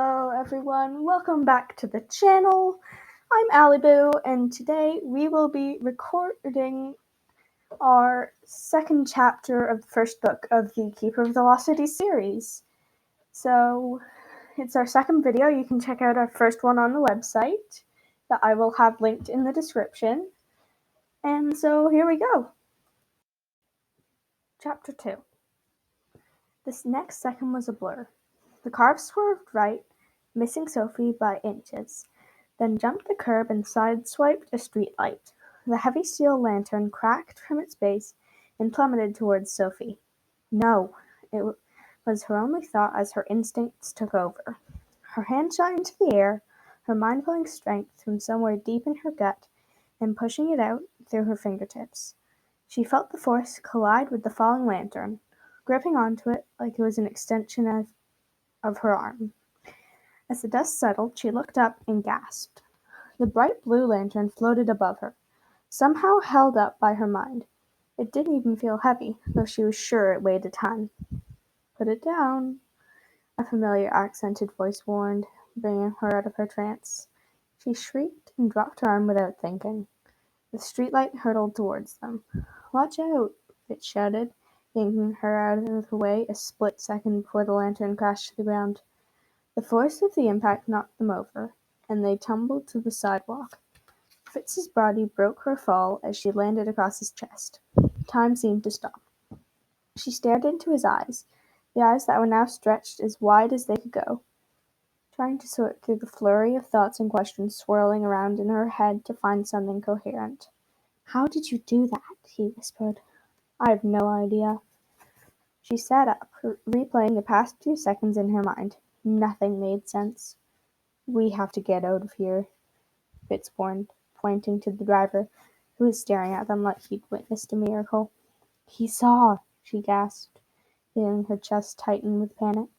Hello everyone, welcome back to the channel. I'm Aliboo and today we will be recording our second chapter of the first book of the Keeper of the Lost City series. So it's our second video. You can check out our first one on the website that I will have linked in the description. And so here we go. Chapter 2. This next second was a blur. The car swerved right, missing Sophie by inches, then jumped the curb and sideswiped a streetlight. The heavy steel lantern cracked from its base and plummeted towards Sophie. No, it was her only thought as her instincts took over. Her hand shot into the air, her mind pulling strength from somewhere deep in her gut and pushing it out through her fingertips. She felt the force collide with the falling lantern, gripping onto it like it was an extension of her arm. As the dust settled, she looked up and gasped. The bright blue lantern floated above her, somehow held up by her mind. It didn't even feel heavy, though she was sure it weighed a ton. "Put it down," a familiar accented voice warned, bringing her out of her trance. She shrieked and dropped her arm without thinking. The streetlight hurtled towards them. "Watch out!" it shouted, yanking her out of the way a split second before the lantern crashed to the ground. The force of the impact knocked them over, and they tumbled to the sidewalk. Fritz's body broke her fall as she landed across his chest. Time seemed to stop. She stared into his eyes, the eyes that were now stretched as wide as they could go, trying to sort through the flurry of thoughts and questions swirling around in her head to find something coherent. "How did you do that?" he whispered. "I have no idea." She sat up, replaying the past few seconds in her mind. Nothing made sense. "We have to get out of here," Fitz warned, pointing to the driver, who was staring at them like he'd witnessed a miracle. "He saw," she gasped, feeling her chest tighten with panic.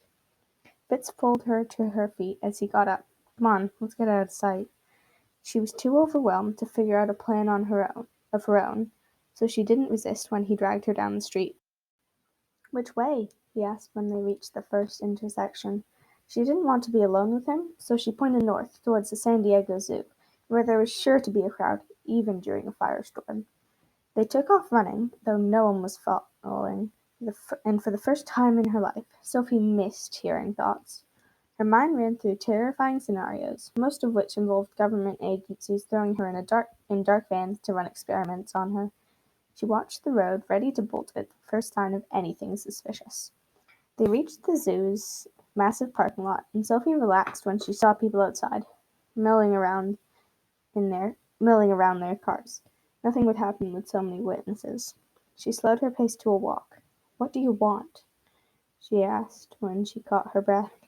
Fitz pulled her to her feet as he got up. "Come on, let's get out of sight." She was too overwhelmed to figure out a plan of her own, so she didn't resist when he dragged her down the street. "Which way?" he asked when they reached the first intersection. She didn't want to be alone with him, so she pointed north, towards the San Diego Zoo, where there was sure to be a crowd, even during a firestorm. They took off running, though no one was following, and for the first time in her life, Sophie missed hearing thoughts. Her mind ran through terrifying scenarios, most of which involved government agencies throwing her in dark vans to run experiments on her. She watched the road, ready to bolt at the first sign of anything suspicious. They reached the zoo's massive parking lot, and Sophie relaxed when she saw people outside, milling around their cars. Nothing would happen with so many witnesses. She slowed her pace to a walk. "What do you want?" she asked when she caught her breath.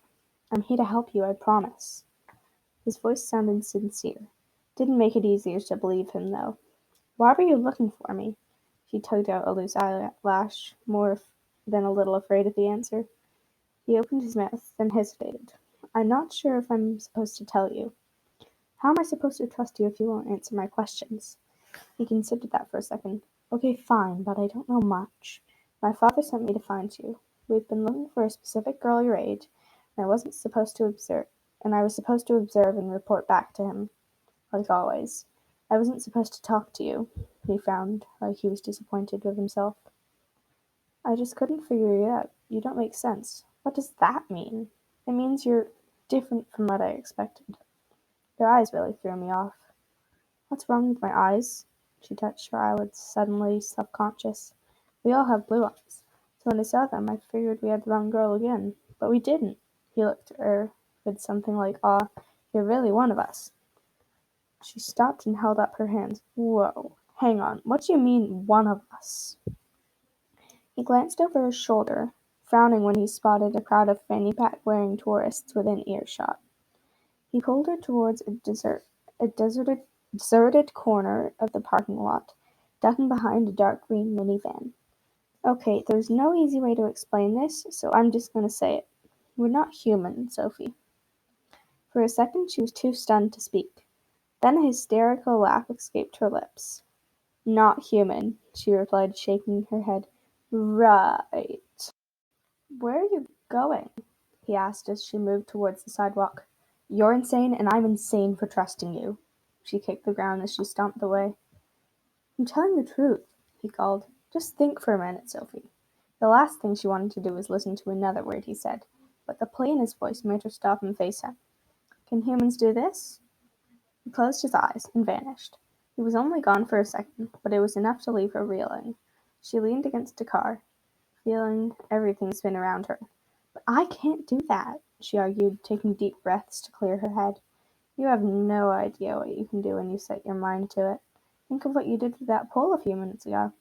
"I'm here to help you, I promise." His voice sounded sincere. Didn't make it easier to believe him, though. "Why were you looking for me?" She tugged out a loose eyelash, more than a little afraid of the answer. He opened his mouth, then hesitated. "I'm not sure if I'm supposed to tell you." "How am I supposed to trust you if you won't answer my questions?" He considered that for a second. "Okay, fine, but I don't know much. My father sent me to find you. We've been looking for a specific girl your age, and I was supposed to observe and report back to him, like always. I wasn't supposed to talk to you." He frowned, like he was disappointed with himself. "I just couldn't figure you out. You don't make sense." "What does that mean?" "It means you're different from what I expected." Your eyes really threw me off. "What's wrong with my eyes?" She touched her eyelids, suddenly self-conscious. "We all have blue eyes, so when I saw them I figured we had the wrong girl again. But we didn't." He looked at her with something like awe. "You're really one of us." She stopped and held up her hands. "Whoa, hang on. What do you mean, one of us?" He glanced over his shoulder, frowning when he spotted a crowd of fanny pack-wearing tourists within earshot. He pulled her towards a deserted corner of the parking lot, ducking behind a dark green minivan. "Okay, there's no easy way to explain this, so I'm just going to say it. We're not human, Sophie." For a second she was too stunned to speak. Then a hysterical laugh escaped her lips. "Not human," she replied, shaking her head. "Right. Where are you going?" he asked as she moved towards the sidewalk. You're insane, and I'm insane for trusting you. She kicked the ground as she stomped away. I'm telling the truth, he called. Just think for a minute, Sophie. The last thing she wanted to do was listen to another word he said, but the play in his voice made her stop and face him. Can humans do this? He closed his eyes and vanished. He was only gone for a second, but it was enough to leave her reeling. She leaned against a car, feeling everything spin around her. But I can't do that, she argued, taking deep breaths to clear her head. You have no idea what you can do when you set your mind to it. Think of what you did to that pole a few minutes ago.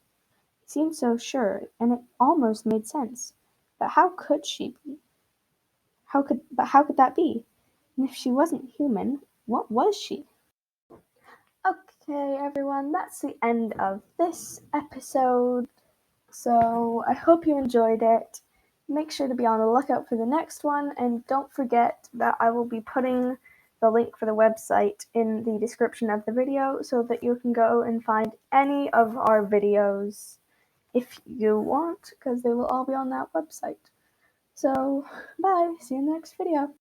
It seemed so sure, and it almost made sense. But how could she be? How could that be? And if she wasn't human, what was she? Okay, everyone, that's the end of this episode. So I hope you enjoyed it. Make sure to be on the lookout for the next one, and don't forget that I will be putting the link for the website in the description of the video so that you can go and find any of our videos if you want, because they will all be on that website. So, bye, see you in the next video.